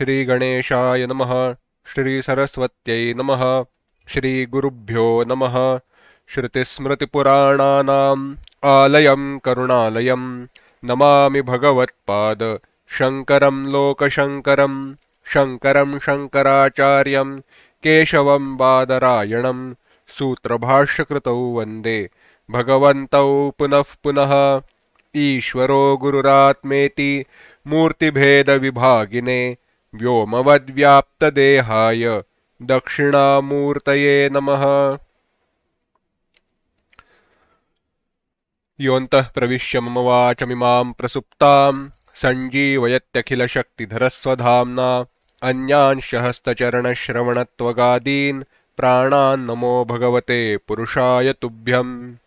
Shri Ganeshaya Namaha, Shri Saraswatyai Namaha, Shri Gurubhyo Namaha, Shruti Smriti Purananam Alayam Karunalayam Namami Bhagavatpada Shankaram Lokashankaram Shankaram Shankaracharyam Keshavam Badarayanam Sutrabhashakritau Vande Bhagavantau Punah Punah Ishvaro Gururatmeti Murtibheda Vibhagine Vyomavadvyaptadehaaya Dakshinamurtaye Namaha Yontah Pravishya Mama Vachamimam Prasuptam Sanjeevayatyakhilashakti-dharaswadhamna Anyanshahastacharana-shravanatvagadin Pranan Namo Bhagavate Purushaya Tubhyam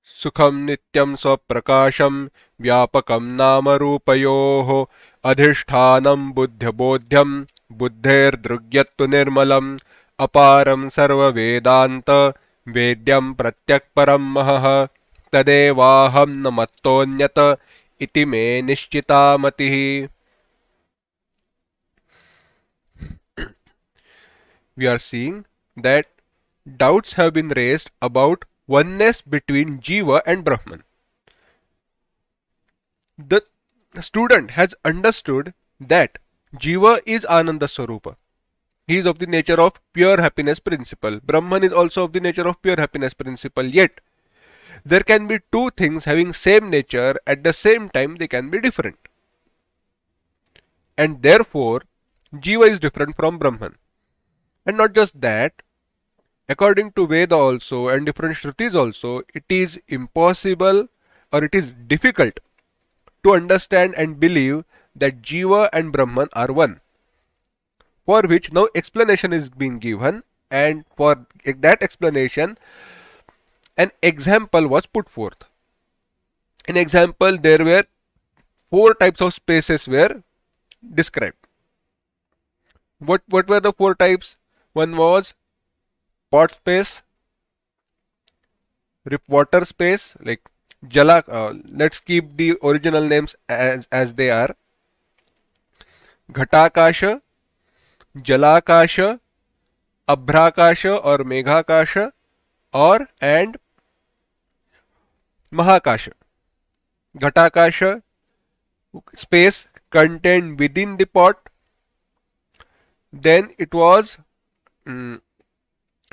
Sukham Nityam Swaprakasham Vyapakam Nama Rupayoho Adhishthanam Buddhyabodhyam Buddhair-dhrugyattu Nirmalam Aparam Sarva Vedanta Vedyam Pratyakparam Mahaha Tadevaham Namattonyata Iti Me Nishchita Matihi. We are seeing that doubts have been raised about oneness between Jīva and Brahman. The student has understood that Jīva is Ananda Swarupa. He is of the nature of pure happiness principle. Brahman is also of the nature of pure happiness principle. Yet, there can be two things having same nature, at the same time they can be different. And therefore, Jīva is different from Brahman. And not just that, according to Veda also and different Shrutis also, it is impossible or it is difficult to understand and believe that Jīva and Brahman are one. For which now explanation is being given, and for that explanation an example was put forth. In example, there were 4 types of spaces were described. What were the 4 types? One was pot space, water space, like Jala. Let's keep the original names as they are. Ghatakasha, Jalakasha, Abhrakasha or Meghakasha, and Mahakasha. Ghatakasha, space contained within the pot. Then it was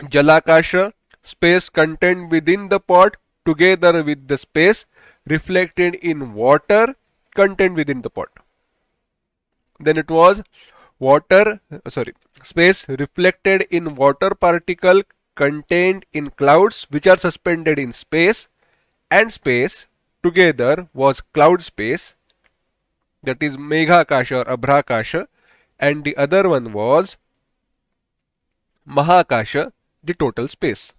Jalakasha, space contained within the pot together with the space reflected in water contained within the pot. Then it was space reflected in water particle contained in clouds which are suspended in space, and space together was cloud space, that is Meghakasha or Abhrakasha, and the other one was Mahakasha, the total space.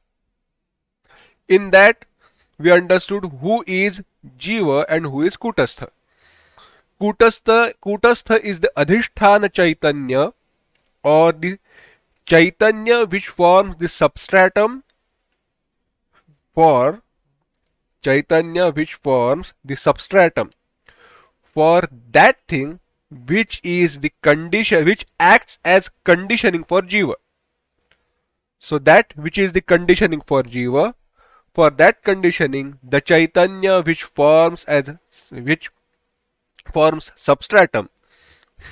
In that we understood who is Jīva and who is Kutastha. Kutastha is the Adhisthana Chaitanya, or the Chaitanya which forms the substratum for that thing which is the condition, which acts as conditioning for Jīva. So that which is the conditioning for Jīva, for that conditioning the Chaitanya which forms substratum,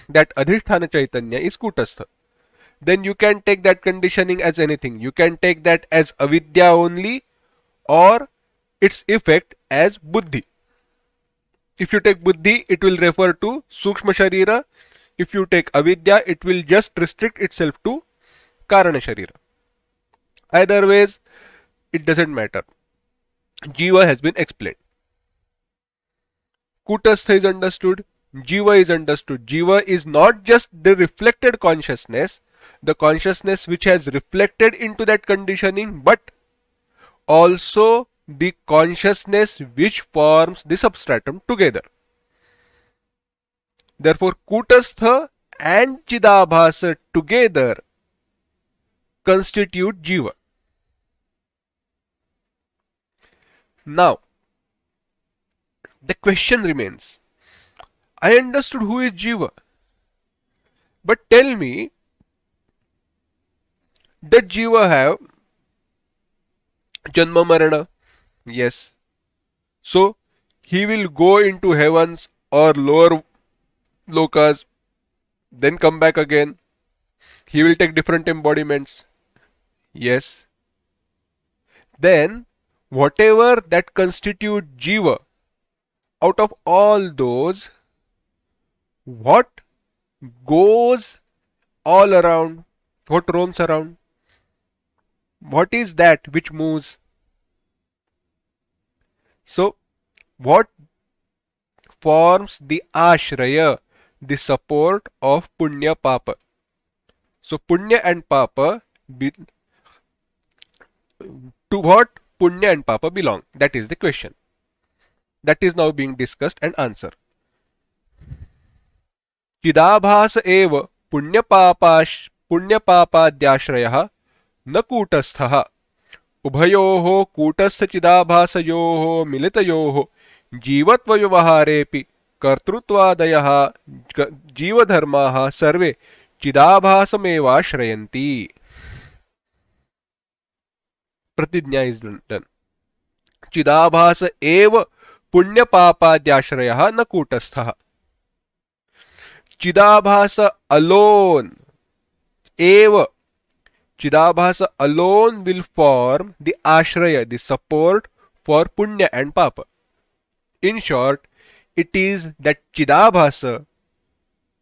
that Adhisthana Chaitanya is Kutastha. Then you can take that conditioning as anything. You can take that as avidya only, or its effect as buddhi. If you take buddhi, it will refer to sukshma sharira. If you take avidya, it will just restrict itself to karana sharira. Either ways, it doesn't matter. Jīva has been explained. Kutastha is understood. Jīva is understood. Jīva is not just the reflected consciousness, the consciousness which has reflected into that conditioning, but also the consciousness which forms the substratum together. Therefore, Kutastha and Chidabhasa together constitute Jīva. Now, the question remains, I understood who is Jiva. But tell me, does Jiva have Janma Marana? Yes. So he will go into heavens or lower lokas, then come back again. He will take different embodiments. Yes. Then whatever that constitute Jiva, out of all those, what goes all around, what roams around, what is that which moves? So what forms the ashraya, the support of punya papa? So punya and papa, to what punya and papa belong? That is the question. That is now being discussed and answered. चिदाभास एव पुण्यपापाद्याश्रयः न कूटस्थः उभयोः कूटस्थचिदाभासयोः मिलितयोः जीवत्वव्यवहारेऽपि कर्तृत्वादयः जीवधर्माः सर्वे चिदाभासमेवाश्रयन्ति. प्रतिज्ञा is done. चिदाभास एव पुण्यपापाद्याश्रयः न कूटस्थः. Chidabhasa alone, eva, Chidabhasa alone will form the ashraya, the support for punya and papa. In short, it is that Chidabhasa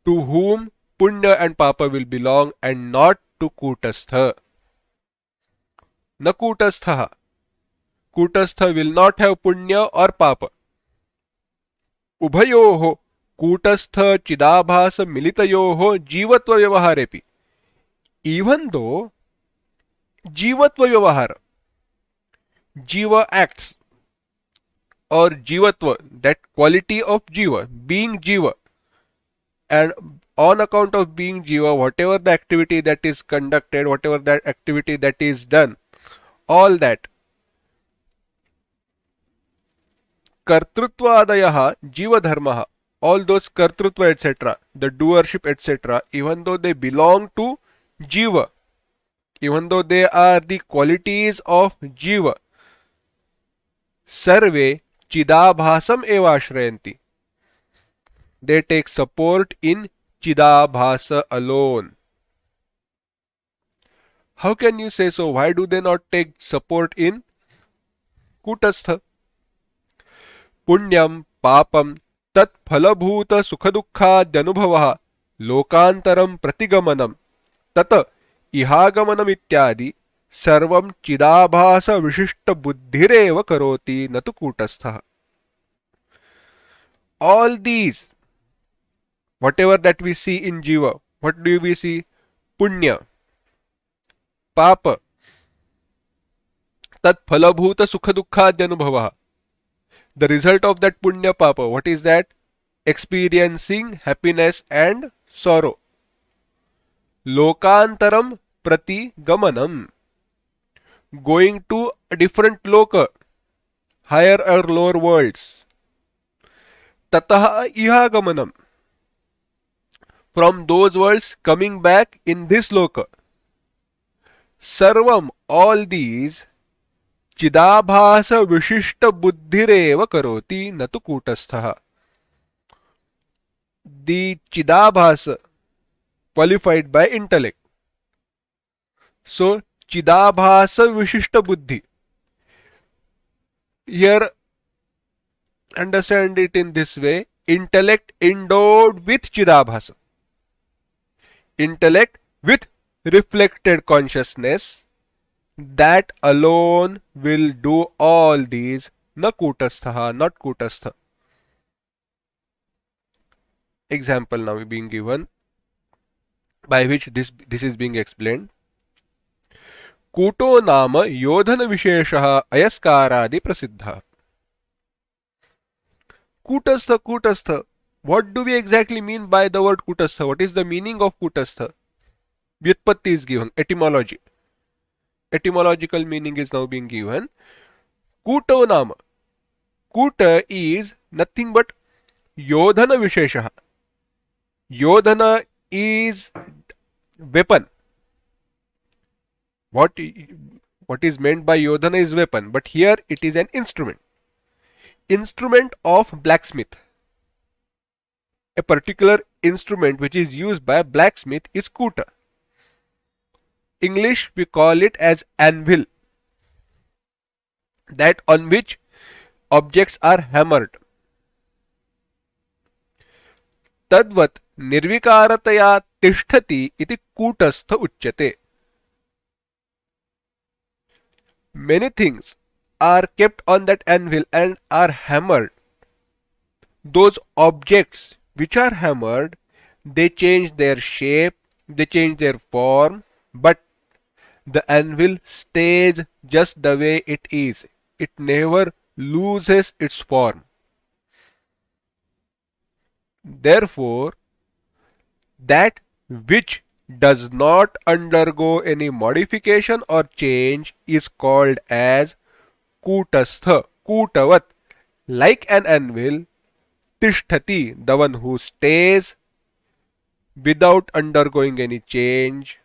to whom punya and papa will belong and not to Kutastha. Na Kutastha. Kutastha will not have punya or papa. Ubhayoho कूटस्थ चिदाभास मिलितयोः जीवत्व व्यवहारेपि. Even though जीवत्व व्यवहार, Jiva acts, or Jivatva, that quality of Jiva, being Jiva, and on account of being Jiva, whatever the activity that is conducted, whatever that activity that is done, all that कर्तृत्वादयः जीवधर्मः, all those kartrutva etc., the doership etc., even though they belong to Jiva, even though they are the qualities of Jiva, sarve chidabhasam evashrayanti. They take support in chidabhasa alone. How can you say so? Why do they not take support in kutastha? Punyam papam तत्फलभूत सुखदुःखाद्यनुभवः लोकान्तरं प्रतिगमनं तत इहागमनम् इत्यादि सर्वं चिदाभास विशिष्ट बुद्धिरेव करोति न तु कूटस्थः. All these, whatever that we see in Jiva, what do we see? Punya, Papa, तत्फलभूत सुखदुःखाद्यनुभवः. The result of that punya papa, what is that? Experiencing happiness and sorrow. Lokantaram prati gamanam. Going to a different loka, higher or lower worlds. Tataha iha gamanam. From those worlds coming back in this loka. Sarvam, all these, चिदाभास विशिष्ट बुद्धिरेव करोति न तु कूटस्थः. The chidabhasa qualified by intellect. So chidabhasa vishishta buddhi. Here understand it in this way: intellect endowed with chidabhasa. Intellect with reflected consciousness, that alone will do all these. Na kutastha, not kutastha. Example now being given by which this is being explained. Kuto nama yodhana visheshaha ayaskaradi prasiddha. Kutastha, kutastha. What do we exactly mean by the word kutastha? What is the meaning of kutastha? Vyutpatti is given, etymology. Etymological meaning is now being given. Kuto nama. Kuta is nothing but योधन विशेषः. Yodhana is weapon. What is meant by Yodhana is weapon, but here it is an instrument. Instrument of blacksmith. A particular instrument which is used by blacksmith is kuta. English we call it as anvil. That on which objects are hammered. तद्वत् निर्विकारतया तिष्ठति इति कूटस्थ उच्यते. Many things are kept on that anvil and are hammered. Those objects which are hammered, they change their shape, they change their form, but the anvil stays just the way it is. It never loses its form. Therefore, that which does not undergo any modification or change is called as kutastha, kutavat, like an anvil, tishtati, the one who stays without undergoing any change,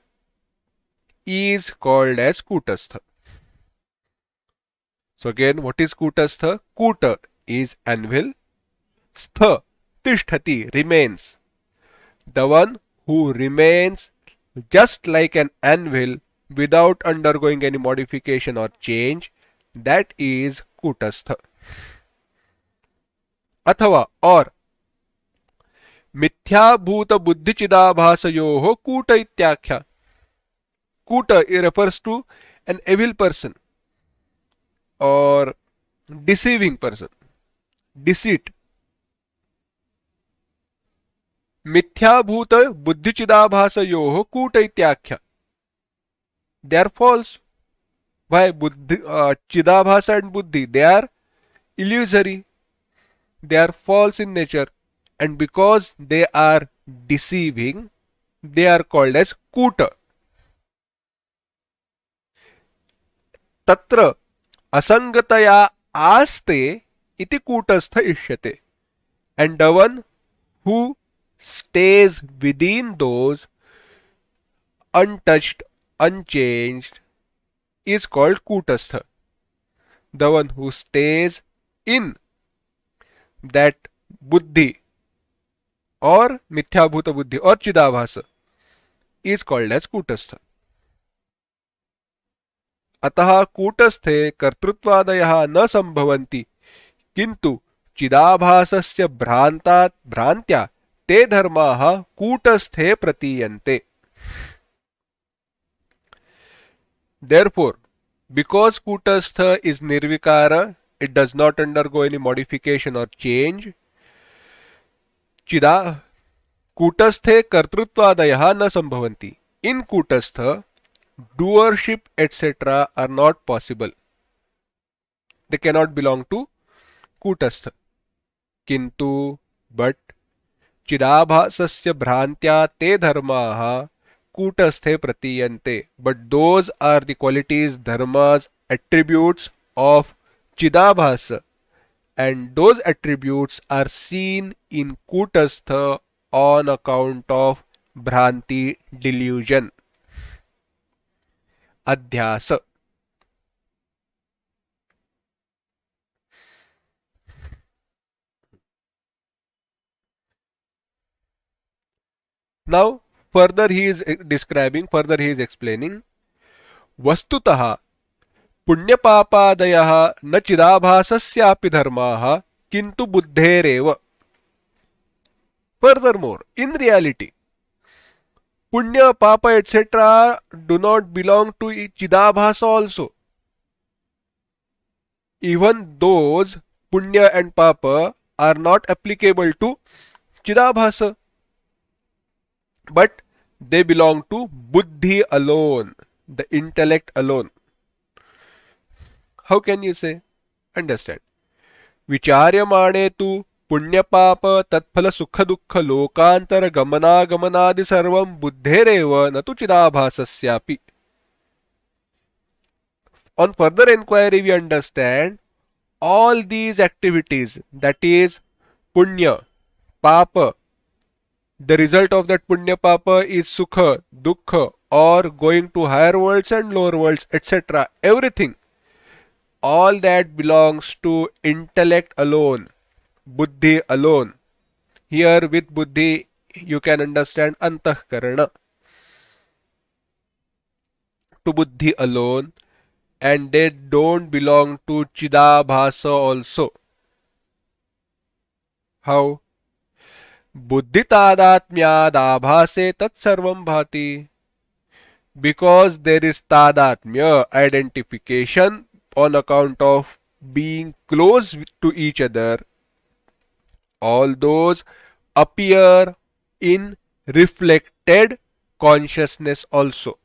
is called as kutastha. So again, what is kutastha? Kuta is anvil, stha, tishtati, remains. The one who remains just like an anvil without undergoing any modification or change, that is kutastha. अथवा और मिथ्याभूत बुद्धिचिदाभासयोः कूट इत्याख्या. Kuta refers to an evil person or deceiving person, deceit. मिथ्याभूत बुद्धिचिदाभासयोः कूट इत्याख्या. They are false. Why? Chidabhasa and buddhi, they are illusory. They are false in nature. And because they are deceiving, they are called as kuta. Tatra asangataya aste iti kutastha ishyate. And the one who stays within those, untouched, unchanged, is called kutastha. The one who stays in that buddhi or mithyabhuta buddhi or chidabhasa is called as kutastha. अतः कूटस्थे कर्तृत्वादयः न संभवन्ति, किन्तु चिदाभासस्य भ्रान्त्या ते धर्माः कूटस्थे प्रतीयन्ते. Therefore, because kutastha is nirvikara, it does not undergo any modification or change. Kutasthe kartrutvadayah na sambhavanti. In kutastha, doership etc. are not possible. They cannot belong to kutastha. Kintu, but chidabhasasya bhrantya te dharmaha kutasthe pratiyante. But those are the qualities, dharmas, attributes of chidabhasa, and those attributes are seen in kutastha on account of bhranti, delusion, adhyasa. Now further he is explaining vastutaha पुण्यपापादयः न चिदाभासस्यापि धर्माः किन्तु बुद्धेरेव. Furthermore, in reality, punya, papa, etc. do not belong to chidabhasa also. Even those punya and papa are not applicable to chidabhasa, but they belong to buddhi alone, the intellect alone. How can you say? Understand. Vicharyamane tu punyapapa tatphala sukha dukkha lokantara gamanagamanaadi sarvam buddhereva natu chidabhasasyapi. On further inquiry we understand all these activities, that is punya, papa, the result of that punya papa is sukha, dukkha, or going to higher worlds and lower worlds, etc. Everything, all that belongs to intellect alone, buddhi alone. Here with buddhi you can understand antahkarana, to buddhi alone, and they don't belong to chidabhasa also. How? Buddhi tadatmyadabhase tat sarvam bhati. Because there is tadatmya, identification, on account of being close to each other, all those appear in reflected consciousness also.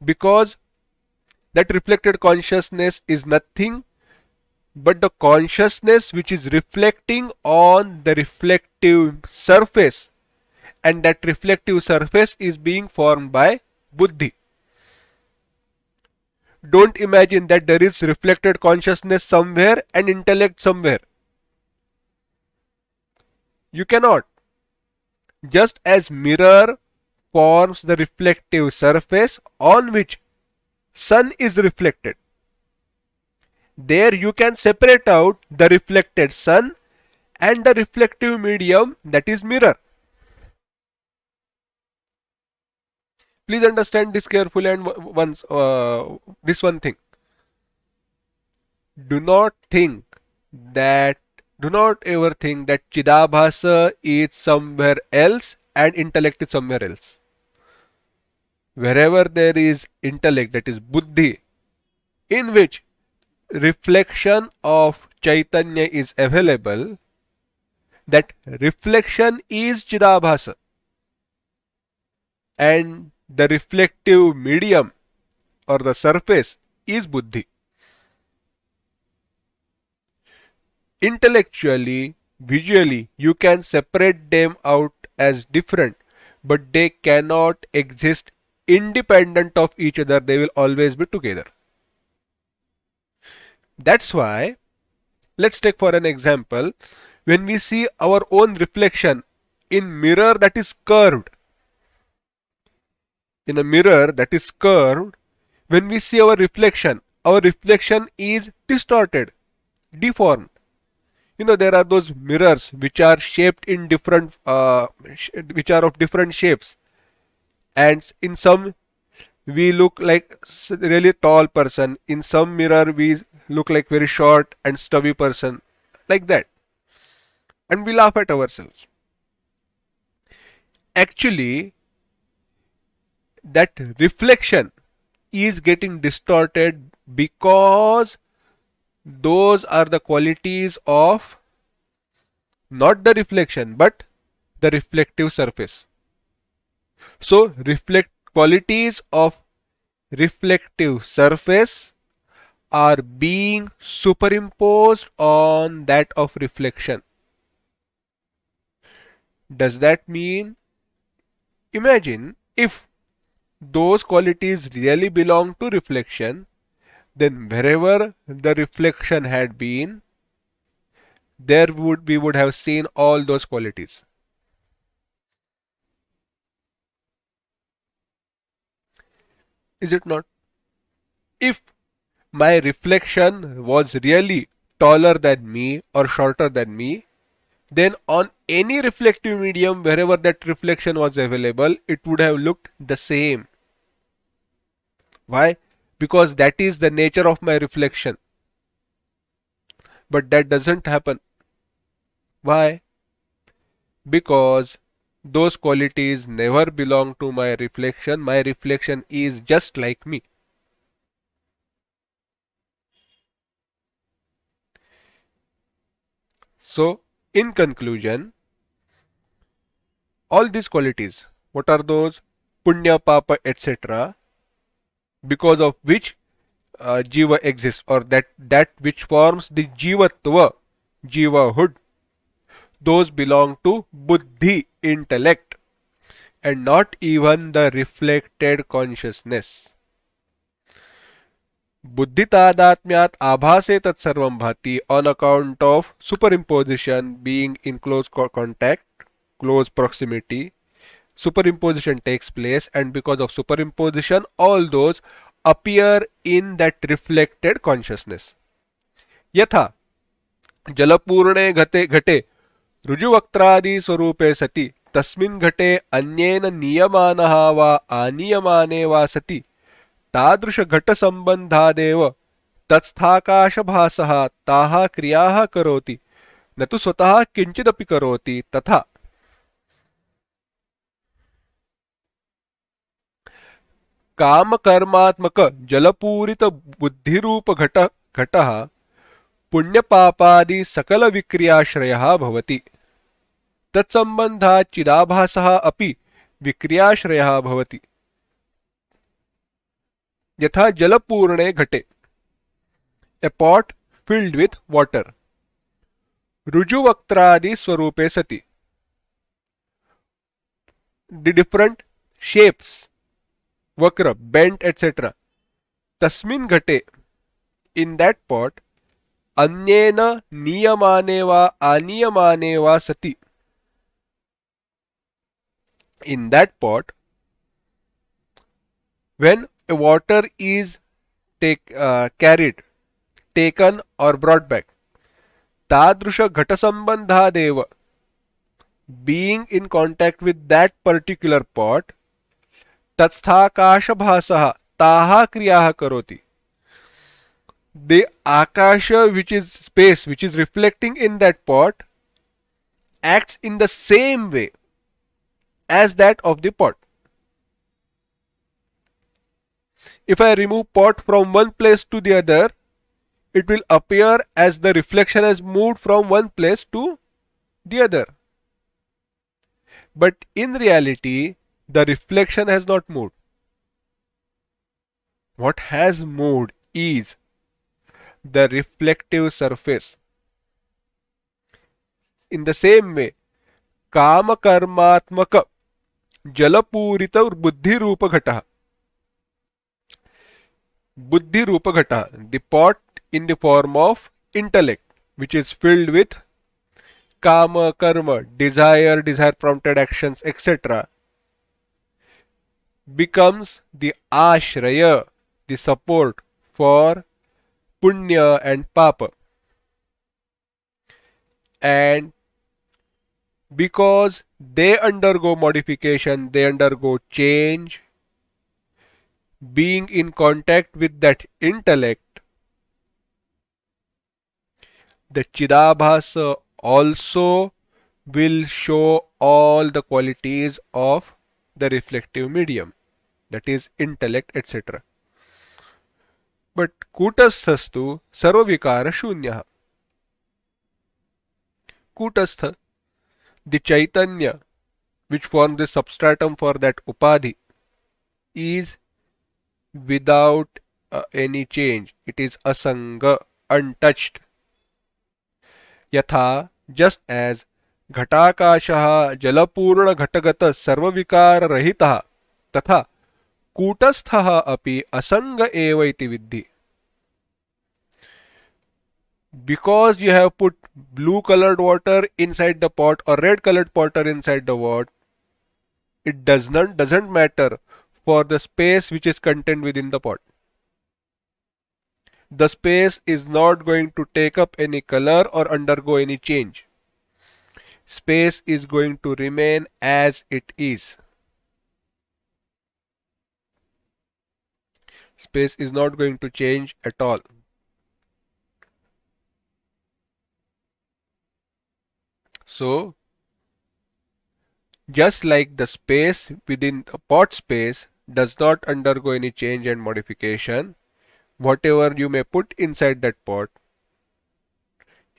Because that reflected consciousness is nothing but the consciousness which is reflecting on the reflective surface, and that reflective surface is being formed by buddhi. Don't imagine that there is reflected consciousness somewhere and intellect somewhere. You cannot. Just as mirror forms the reflective surface on which sun is reflected, there you can separate out the reflected sun and the reflective medium, that is mirror. Please understand this carefully, and once this one thing. Do not think that, do not ever think that Chidabhasa is somewhere else and intellect is somewhere else. Wherever there is intellect, that is buddhi, in which reflection of Chaitanya is available, that reflection is Chidabhasa, and the reflective medium or the surface is buddhi. Intellectually, visually, you can separate them out as different, but they cannot exist independent of each other. They will always be together. That's why, let's take for an example, when we see our own reflection in mirror that is curved, in a mirror that is curved, when we see our reflection is distorted, deformed. You know, there are those mirrors which are shaped in different, which are of different shapes, and in some we look like really tall person, in some mirror we look like very short and stubby person, like that, and we laugh at ourselves. Actually, that reflection is getting distorted because those are the qualities of not the reflection but the reflective surface. So qualities of reflective surface are being superimposed on that of reflection. Does that mean, imagine if those qualities really belong to reflection, then wherever the reflection had been, we would have seen all those qualities. Is it not? If my reflection was really taller than me or shorter than me, then on any reflective medium, wherever that reflection was available, it would have looked the same. Why? Because that is the nature of my reflection. But that doesn't happen. Why? Because those qualities never belong to my reflection. My reflection is just like me. So, in conclusion, all these qualities, what are those? Punya, Papa, etc., because of which Jīva exists, or that which forms the Jīvatva, Jivahood, those belong to Buddhi, intellect, and not even the reflected consciousness. बुद्धितादात्म्यात् आभासे तत्सर्वं भाति on account of superimposition being in close contact, close proximity. Superimposition takes place, and because of superimposition, all those appear in that reflected consciousness. यथा जलपूर्णे घटे घटे ऋजुवक्त्रादि स्वरूपे सति तस्मिन् घटे अन्येन नीयमानः वा आनीयमाने वा सति तादृश घट संबंधादेव तत्स्थाकाशभासः ताः क्रियाः करोति न तु स्वतः किंचिदपि करोति तथा कामकर्मात्मक जलपूरित बुद्धिरूप घटः पुण्यपापादि सकल विक्रियाश्रयः भवति तत्संबंधात् चिदाभासः अपि विक्रियाश्रयः भवति यथा जलपूर्णे घटे a pot filled with water रुजुवक्त्रादि स्वरूपे सति the different shapes vakra bent etc tasmin घटे in that pot अन्येन नियमाने वा आनीयमाने वा सति in that pot when a water is carried taken or brought back tadrusha ghata sambandhadev being in contact with that particular pot tatsthakashabhasah taha kriyah karoti the akasha which is space which is reflecting in that pot acts in the same way as that of the pot. If I remove pot from one place to the other, it will appear as the reflection has moved from one place to the other. But in reality, the reflection has not moved. What has moved is the reflective surface. In the same way, kama karmatmaka जलपूरित बुद्धि रूप घटः बुद्धि रूप घटः the pot in the form of intellect which is filled with kama karma desire prompted actions etc becomes the ashraya the support for punya and papa and because they undergo modification, they undergo change, being in contact with that intellect, the Chidabhasa also will show all the qualities of the reflective medium, that is intellect, etc. But Kutasthasthu Sarvavikara Shunyah. Kutastha, the Chaitanya which forms the substratum for that Upadhi is without any change. It is asanga, untouched. Yatha, just as Ghatakashaha Jalapurna Ghatagata Sarvavikara Rahitaha Tatha Kutasthaha api asanga eva iti viddhi. Because you have put blue colored water inside the pot or red colored water inside the pot, it doesn't matter for the space which is contained within the pot. The space is not going to take up any color or undergo any change. Space is going to remain as it is. Space is not going to change at all. So, just like the space within the pot space does not undergo any change and modification, whatever you may put inside that pot,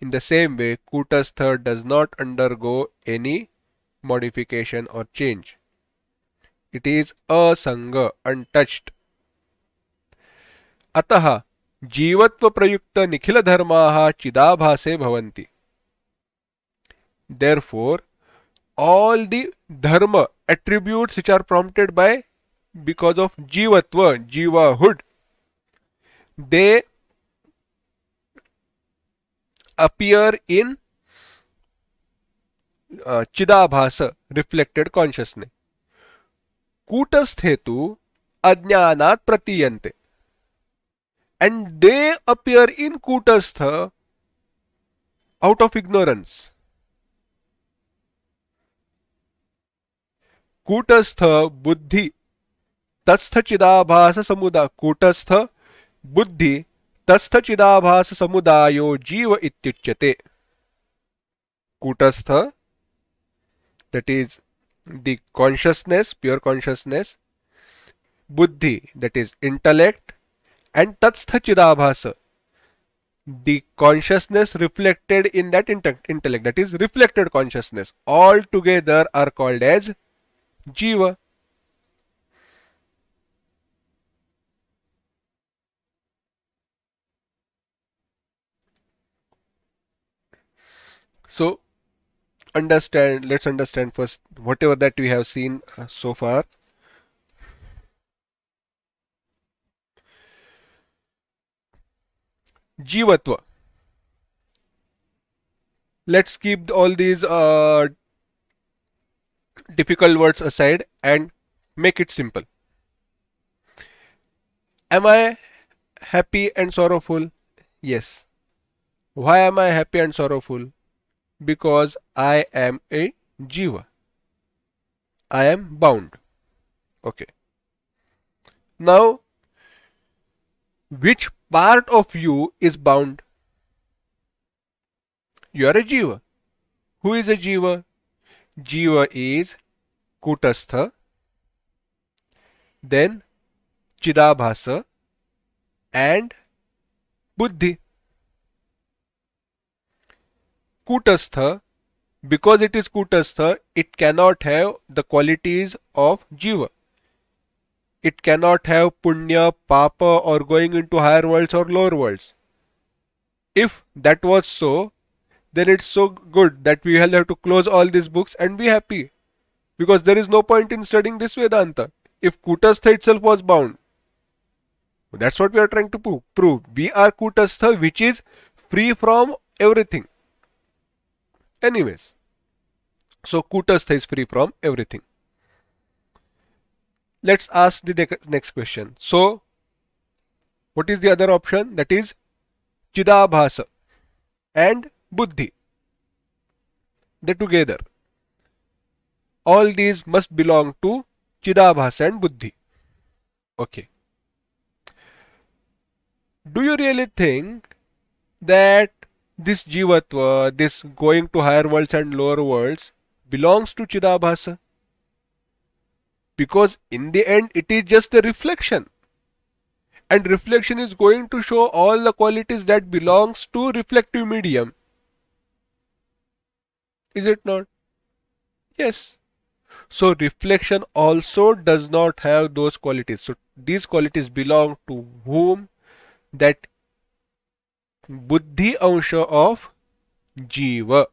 in the same way, Kutastha does not undergo any modification or change. It is asanga, untouched. Ataha, जीवत्व प्रयुक्त निखिल धर्माः चिदाभासे भवन्ति. Therefore, all the dharma attributes which are prompted by because of jivatva, jivahood, they appear in Chidabhasa, reflected consciousness. Kutasthe tu ajnanat pratiyante. And they appear in Kutastha out of ignorance. Kutastha buddhi तस्थ चिदाभास समुदाय कूटस्थ बुद्धि तस्थ चिदाभास समुदायो जीव इत्युच्यते. कूटस्थ, that is the consciousness, pure consciousness, buddhi, that is intellect, and tatstha chidabhasa, the consciousness reflected in that intellect, that is reflected consciousness, all together are called as Jiva. So let's understand first whatever that we have seen so far. Jivatva. Let's keep all these difficult words aside and make it simple. Am I happy and sorrowful? Yes. Why am I happy and sorrowful? Because I am a Jiva. I am bound. Okay. Now, which part of you is bound? You are a Jiva. Who is a Jiva? Jiva is Kutastha, then Chidabhasa, and Buddhi. Kutastha, because it is Kutastha, it cannot have the qualities of Jiva. It cannot have Punya, Papa, or going into higher worlds or lower worlds. If that was so, then it's so good that we will have to close all these books and be happy. Because there is no point in studying this Vedanta. If Kutastha itself was bound. That's what we are trying to prove. We are Kutastha, which is free from everything. Anyways. So Kutastha is free from everything. Let's ask the next question. So, what is the other option? That is Chidabhasa and Buddhi. They together. All these must belong to Chidabhasa and Buddhi. Okay. Do you really think that this Jivatva, this going to higher worlds and lower worlds, belongs to Chidabhasa? Because in the end, it is just a reflection. And reflection is going to show all the qualities that belongs to reflective medium. Is it not? Yes. So reflection also does not have those qualities. So these qualities belong to whom? That Buddhi Ansha of Jiva.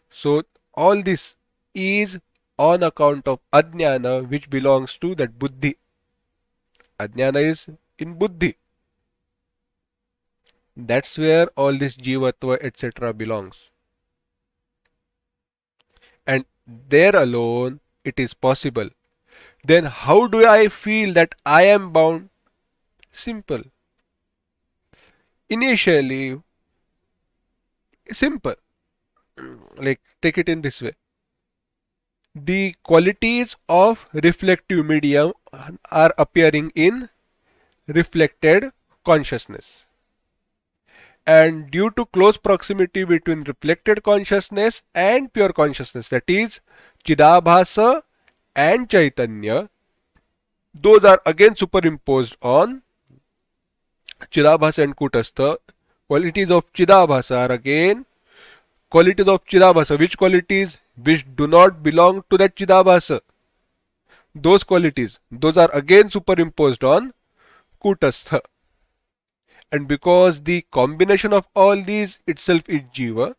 So all this is on account of Ajnana, which belongs to that Buddhi. Ajnana is in Buddhi. That's where all this Jivatva etc. belongs. And there alone it is possible. Then how do I feel that I am bound? Simple. Initially, simple. Like, take it in this way. The qualities of reflective medium are appearing in reflected consciousness. And due to close proximity between reflected consciousness and pure consciousness, that is Chidabhasa and Chaitanya, those are again superimposed on Chidabhasa and Kutastha. Qualities of Chidabhasa are again qualities of Chidabhasa. Which qualities? Which do not belong to that Chidabhasa. Those qualities, those are again superimposed on Kutastha. And because the combination of all these itself is Jiva,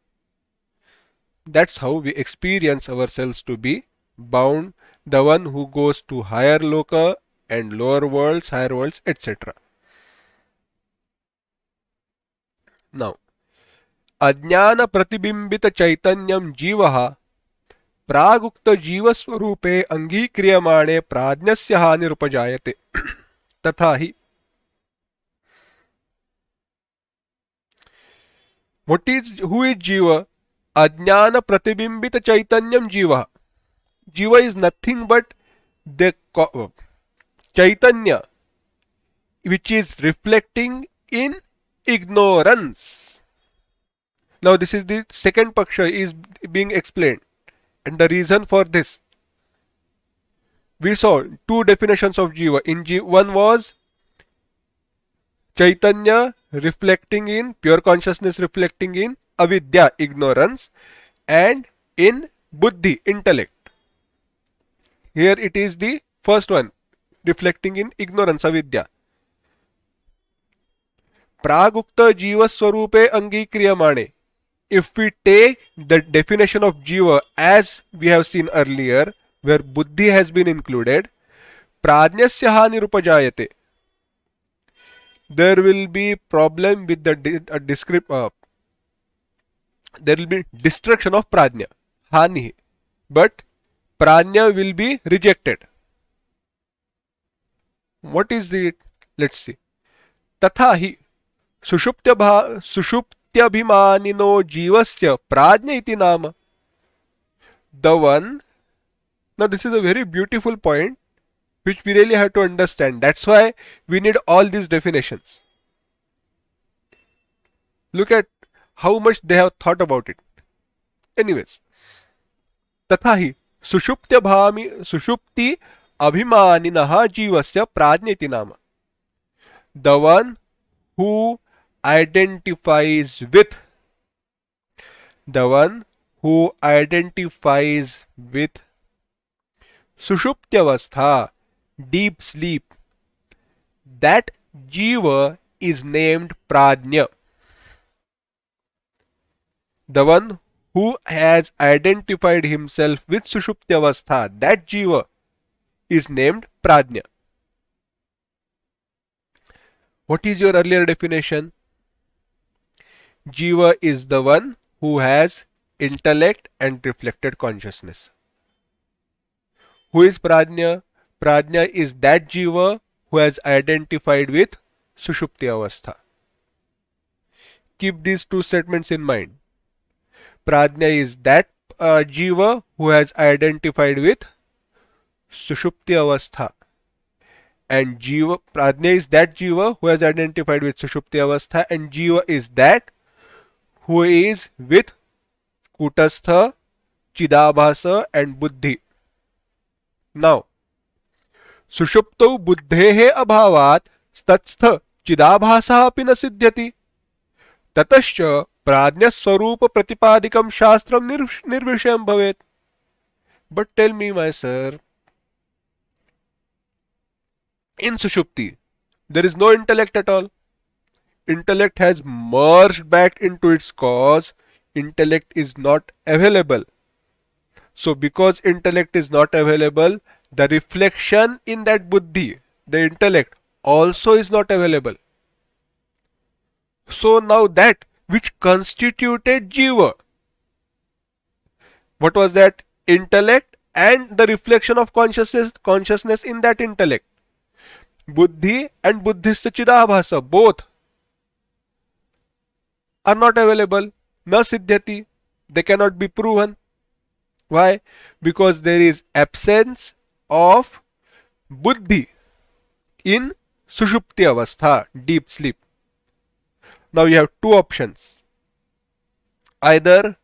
that's how we experience ourselves to be bound. The one who goes to higher loka and lower worlds, higher worlds, etc. Now, अज्ञान प्रतिबिंबित चैतन्यम जीवः प्रागुक्त जीवस्वरूपे अंगीक्रियमाणे प्राज्ञस्य हानिरुपजायते तथा ही. Who is Jiva? Ajnana Pratibimbita Chaitanyam Jiva. Jiva is nothing but the Chaitanya which is reflecting in ignorance. Now this is the second paksha is being explained, and the reason for this. We saw two definitions of Jiva. One was Chaitanya reflecting in pure consciousness, reflecting in avidya, ignorance, and in buddhi, intellect. Here it is the first one, reflecting in ignorance, avidya. Pragukta jiva swarupe angikriyamane. If we take the definition of jiva as we have seen earlier, where buddhi has been included, prajnasya hanirupajayate. There will be problem with the there will be destruction of prajna, hani, but prajna will be rejected. What is it? Let's see. Tatha hi sushuptyabhimanino jivasya prajna iti nama. The one. Now this is a very beautiful point which we really have to understand. That's why we need all these definitions. Look at how much they have thought about it. Anyways, तथा ही सुषुप्ति अभिमानिनः जीवस्य प्राज्ञ इति नाम. The one who identifies with, the one who identifies with sushuptyavastha, deep sleep, that jiva is named prajna. The one who has identified himself with sushuptyavastha, that jiva is named prajna. What is your earlier definition? Jiva is the one who has intellect and reflected consciousness. Who is prajna? Prajna is that jiva who has identified with sushupti avastha. Keep these two statements in mind. Prajna is that jiva who has identified with sushupti avastha, and jiva, prajna is that jiva who has identified with sushupti avastha, and jiva is that who is with kutastha, chidabhasa and buddhi. Now, sushuptau buddhehe abhavat statstha chidabhasa api na siddhyati tatascha prajna swarupa pratipadikam shastram nirvishayam bhavet. But tell me, my sir, in sushupti there is no intellect at all. Intellect has merged back into its cause. Intellect is not available. So because intellect is not available, the reflection in that buddhi, the intellect, also is not available. So now that which constituted jiva, what was that? Intellect and the reflection of consciousness in that intellect. Buddhi and buddhista chidabhasa, both are not available. Na siddhyati, they cannot be proven. Why? Because there is absence of buddhi in sushupti avastha, deep sleep. Now you have two options. Either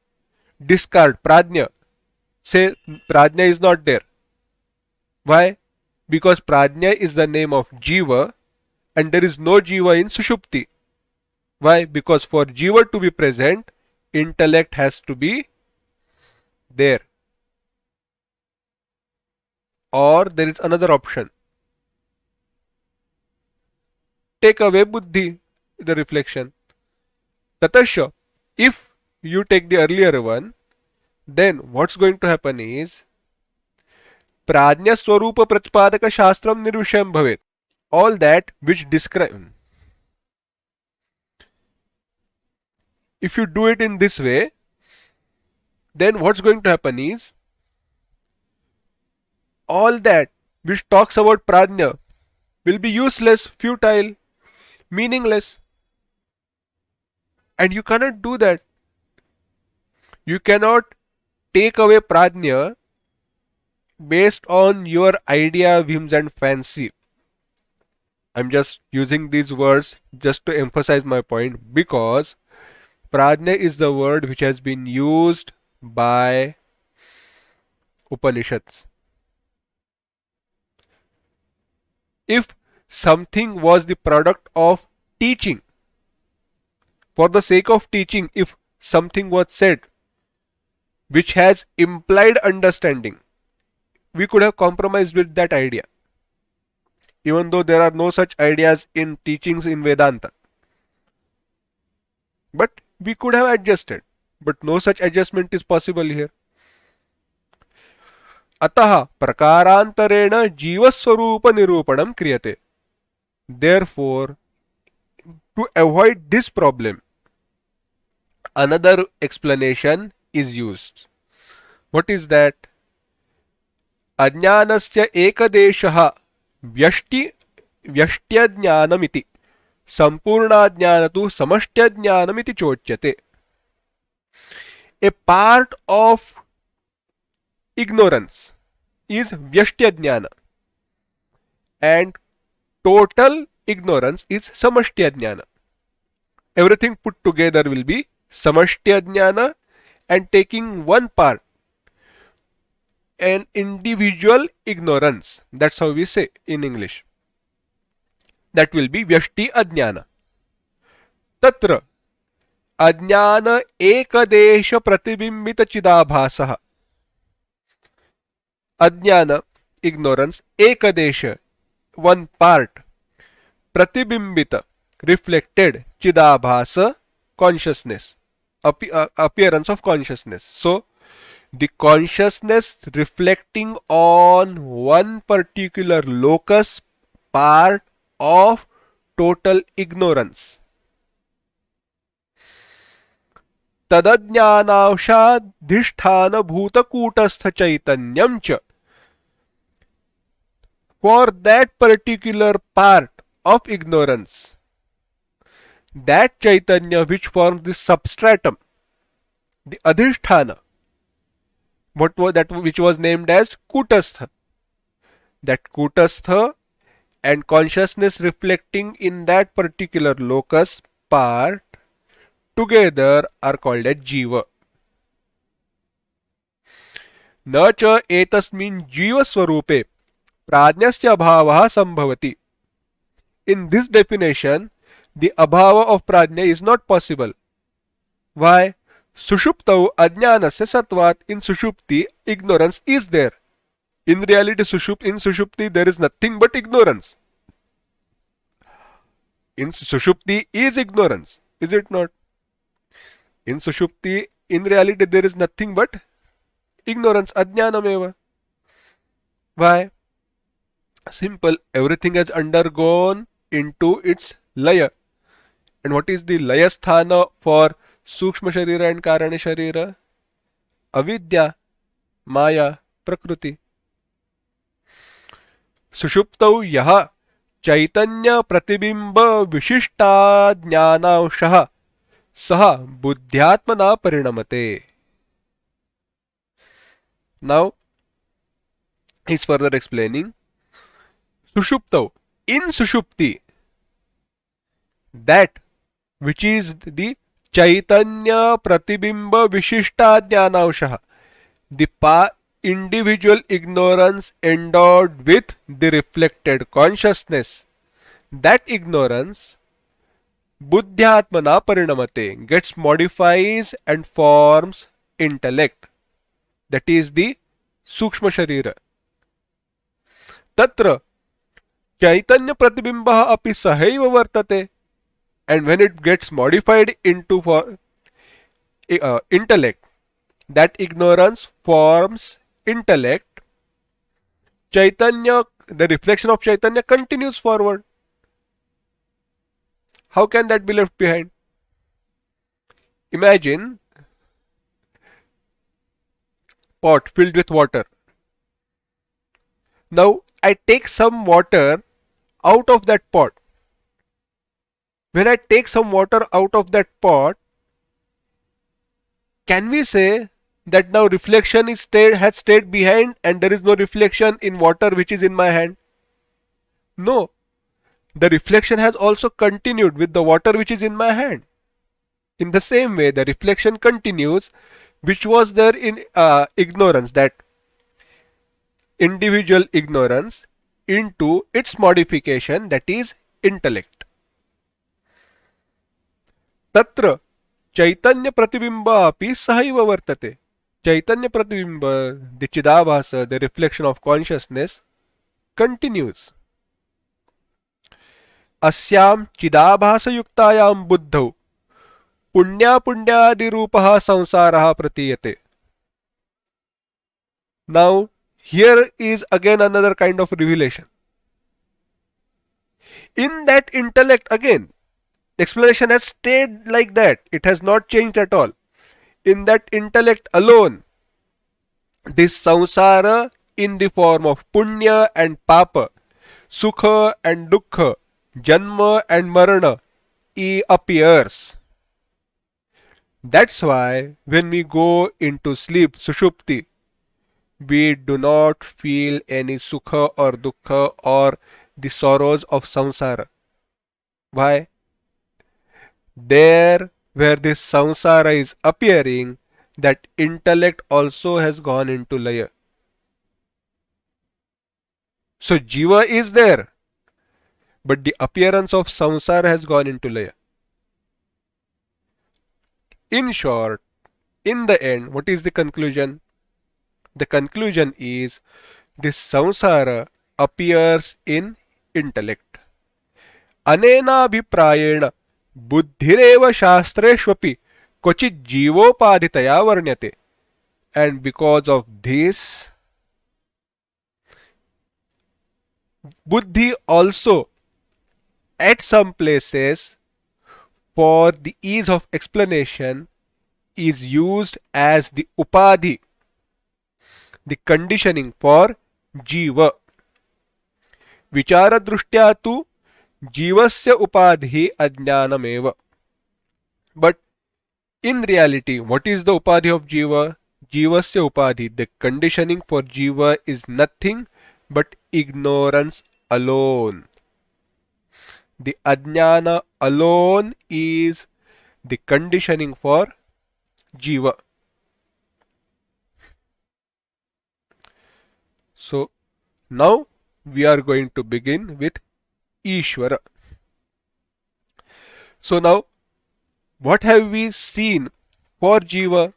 discard prajna, say prajna is not there. Why? Because prajna is the name of jiva and there is no jiva in sushupti. Why? Because for jiva to be present, intellect has to be there. Or there is another option. Take away buddhi, the reflection. Tatasya, if you take the earlier one, then what's going to happen is प्राज्ञस्वरूप प्रतिपादक शास्त्रम निर्विषयम भवेत्. All that which describe. If you do it in this way, then what's going to happen is all that which talks about prajna will be useless, futile, meaningless. And you cannot do that. You cannot take away prajna based on your idea, whims and fancy. I'm just using these words just to emphasize my point, because prajna is the word which has been used by Upanishads. If something was the product of teaching, for the sake of teaching, if something was said which has implied understanding, we could have compromised with that idea, even though there are no such ideas in teachings in Vedanta. But we could have adjusted, but no such adjustment is possible here. अतः प्रकारांतरेण जीवस्वरूप निरूपणम क्रियते. Therefore, to avoid this problem, another explanation is used. What is that? अज्ञानस्य एकदेशः व्यष्ट्यज्ञानमिति संपूर्णाज्ञान तु समष्ट्यज्ञानमिति चोच्यते. A part of ignorance is vyashtya-jnana and total ignorance is samashtya-jnana. Everything put together will be samashtya-jnana, and taking one part, an individual ignorance, that's how we say in English, that will be vyashti-ajnana. Tatra ajnana ekadesha pratibimbita chidabhasah. Ajnana, ignorance, ekadesha, one part, pratibimbita, reflected, chidabhasa, consciousness, appearance of consciousness. So, the consciousness reflecting on one particular locus, part of total ignorance. तदज्ञानांशाधिष्ठान भूतकूटस्थ चैतन्यम च. For that particular part of ignorance, that chaitanya which forms the substratum, the adhisthana, what was that which was named as kutastha, that kutastha and consciousness reflecting in that particular locus part together are called as Jīva. न च एतस्मिन् जीवस्वरूपे प्राज्ञस्य अभावः संभवति. In this definition, the abhava of prajna is not possible. Why? Sushuptau ajnanasya satvat. In sushupti, ignorance is there. In reality, in sushupti, there is nothing but ignorance. In sushupti is ignorance, is it not? In sushupti, in reality, there is nothing but ignorance, ajnanameva. Why? Simple, everything has undergone into its laya. And what is the laya sthana for Sukshma Sharira and Karana Sharira? Avidya, Maya, Prakriti. Sushuptau yaha chaitanya pratibimba vishishta jnanaushaha saha buddhyatmana parinamate. Now, he's further explaining. Sushuptau, in Sushupti, that which is the Chaitanya Pratibimba Vishishta Jnanaushaha, the individual ignorance endowed with the reflected consciousness, that ignorance buddhyatmana parinamate, gets modifies and forms intellect, that is the Sukshma Sharira. Tatra Chaitanya Pratibimbaha api sahaiva vartate, and when it gets modified into intellect, that ignorance forms intellect. Chaitanya, the reflection of Chaitanya continues forward. How can that be left behind? Imagine pot filled with water. Now I take some water out of that pot. When I take some water out of that pot, can we say that now reflection has stayed behind and there is no reflection in water which is in my hand? No. The reflection has also continued with the water which is in my hand. In the same way, the reflection continues which was there in ignorance, that individual ignorance, into its modification, that is intellect. Tatra Chaitanya Pratibimba api sahaiva vartate. Chaitanya Pratibimba, the Chidabhasa, the reflection of consciousness, continues. Asyam Chidabhasa-yuktāyām buddhau punya-punyādi-rūpaha samsāraha pratiyate. Now, here is again another kind of revelation. In that intellect again, explanation has stayed like that. It has not changed at all. In that intellect alone, this samsara in the form of punya and papa, sukha and dukkha, janma and marana, appears. That's why when we go into sleep, sushupti, we do not feel any sukha or dukkha or the sorrows of samsara. Why? There where this samsara is appearing, that intellect also has gone into laya. So Jīva is there, but the appearance of samsara has gone into laya. In short, in the end, what is the conclusion? The conclusion is this samsara appears in intellect. Anena bhiprayena buddhireva shastreshvapi kochit jivopadhitaya varnyate. And because of this, buddhi also at some places for the ease of explanation is used as the upadhi, the conditioning for Jīva. Vichara-drushtya tu Jīvasya upadhi ajnanameva. But in reality, what is the upadhi of Jīva? Jīvasya upadhi, the conditioning for Jīva, is nothing but ignorance alone. The ajnana alone is the conditioning for Jīva. So now we are going to begin with Ishvara. So now, what have we seen for Jīva?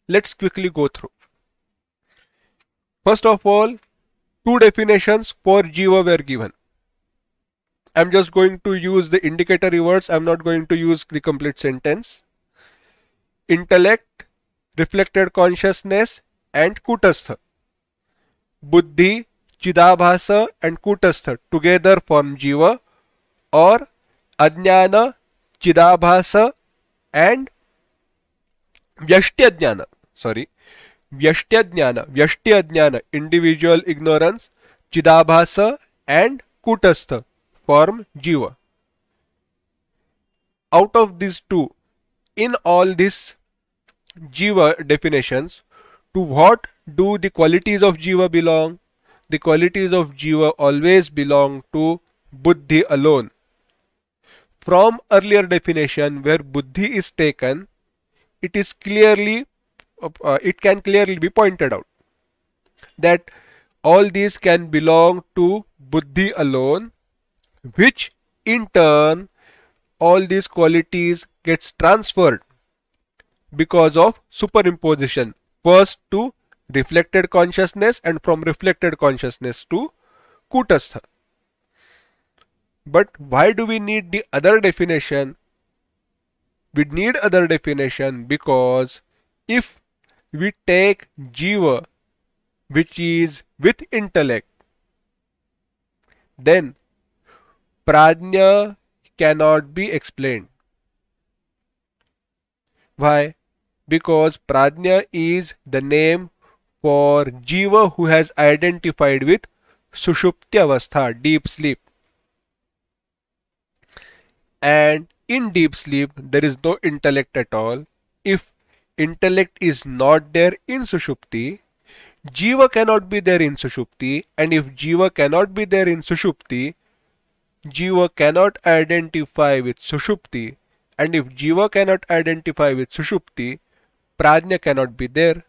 Let's quickly go through. First of all, two definitions for Jīva were given. I'm just going to use the indicatory words. I'm not going to use the complete sentence. Intellect, reflected consciousness, and kutastha. Buddhi, Chidabhasa and Kutastha together form Jīva, or Ajnana, Chidabhasa and Vyashtya-jnana. Vyashti-ajnana, individual ignorance, Chidabhasa and Kutastha form Jīva. Out of these two, in all these Jīva definitions, to what do the qualities of Jīva belong? The qualities of Jīva always belong to Buddhi alone. From earlier definition where Buddhi is taken, it can clearly be pointed out that all these can belong to Buddhi alone, which in turn all these qualities gets transferred because of superimposition, first to reflected consciousness and from reflected consciousness to Kutastha. But why do we need the other definition? We need other definition because if we take Jīva, which is with intellect, then Prajna cannot be explained. Why? Because Prajna is the name for Jīva who has identified with Sushupti Avastha, deep sleep. And in deep sleep, there is no intellect at all. If intellect is not there in Sushupti, Jīva cannot be there in Sushupti. And if Jīva cannot be there in Sushupti, Jīva cannot identify with Sushupti. And if Jīva cannot identify with Sushupti, Prajna cannot be there.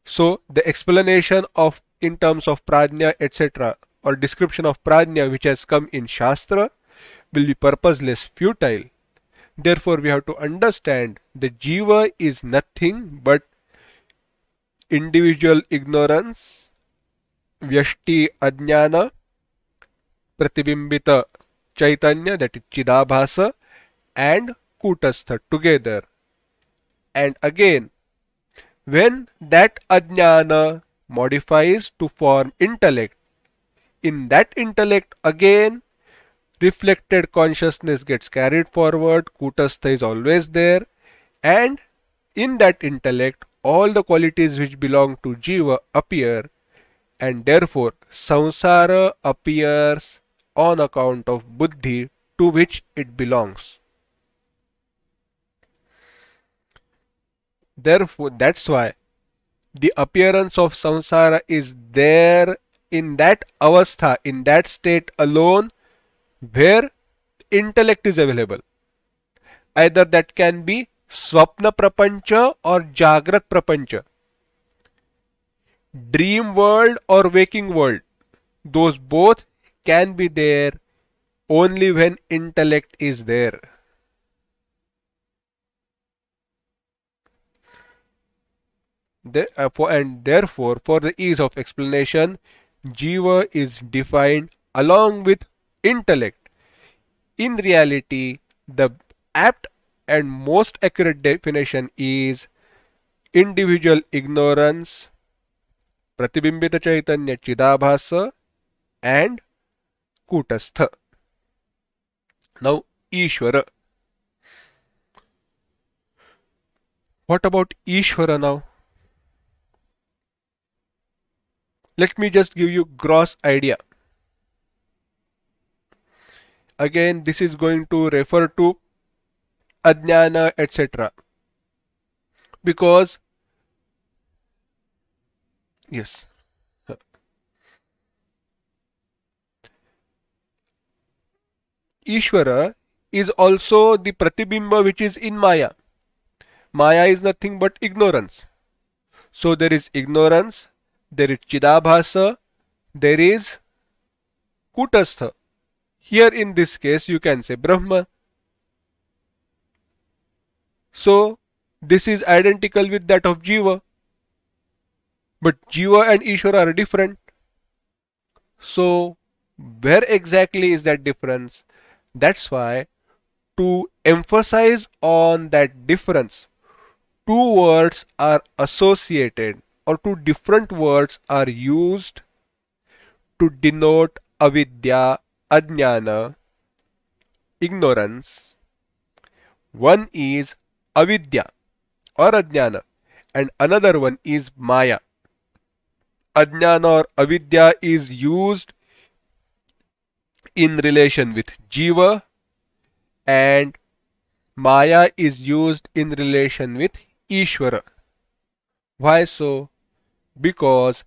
So the explanation of in terms of Prajna etc. or description of Prajna which has come in Shastra will be purposeless, futile. Therefore we have to understand the Jīva is nothing but individual ignorance, Vyashti Ajnana, Pratibimbita Chaitanya, that is Chidabhasa, and Kutastha together. And again, when that Ajnana modifies to form intellect, in that intellect again reflected consciousness gets carried forward, Kutastha is always there, and in that intellect all the qualities which belong to Jīva appear, and therefore samsara appears on account of buddhi to which it belongs. Therefore, that's why the appearance of samsara is there in that avastha, in that state alone where intellect is available. Either that can be swapna prapancha or jagrat prapancha, dream world or waking world. Those both can be there only when intellect is there. And therefore, for the ease of explanation, Jīva is defined along with intellect. In reality, the apt and most accurate definition is individual ignorance, Pratibimbita Chaitanya Chidabhasa, and Kutastha. Now, Ishvara. What about Ishvara now? Let me just give you gross idea. Again, this is going to refer to Ajnana etc. Because, yes, Ishvara is also the Pratibimba which is in Maya. Maya is nothing but ignorance. So there is ignorance, there is Chidabhasa, there is Kutastha. Here in this case you can say Brahma. So this is identical with that of Jīva. But Jīva and Ishvara are different. So where exactly is that difference? That's why to emphasize on that difference, two words are associated or two different words are used to denote avidya, ajnana, ignorance. One is avidya or ajnana and another one is maya. Ajnana or avidya is used in relation with Jīva and maya is used in relation with Ishvara. Why so? Because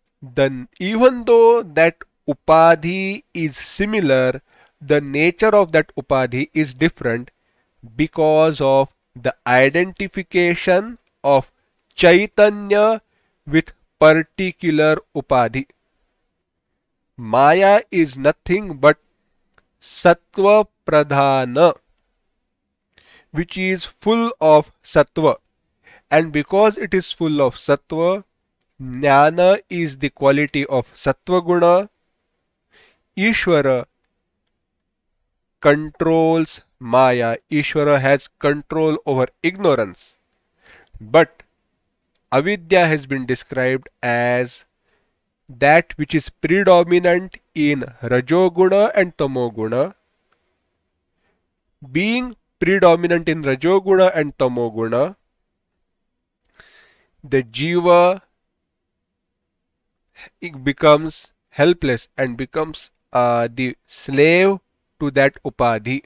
even though that upadhi is similar, the nature of that upadhi is different because of the identification of Chaitanya with particular upadhi. Maya is nothing but sattva pradhana, which is full of sattva, and because it is full of sattva, jnana is the quality of sattva guna. Ishvara controls maya. Ishvara has control over ignorance. But avidya has been described as that which is predominant in Rajoguna and Tamoguna, being predominant in Rajoguna and Tamoguna, the Jiva it becomes helpless and becomes the slave to that upadhi.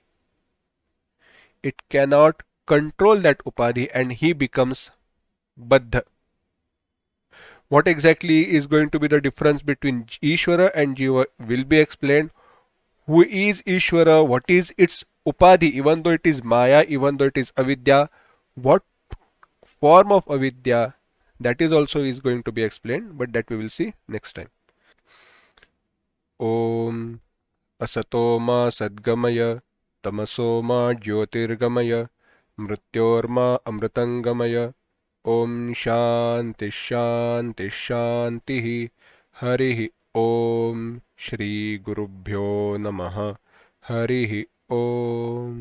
It cannot control that upadhi and he becomes baddha. What exactly is going to be the difference between Ishvara and Jiva will be explained. Who is Ishvara? What is its upadhi? Even though it is Maya, even though it is avidya, what form of avidya? That is also is going to be explained, but that we will see next time. Om असतो मा सद्गमय तमसो मा ज्योतिर्गमय मृत्योर्मा अमृतंगमय ओम शांति शांति शांति हरिः ओम श्री गुरुभ्यो नमः हरिः ओम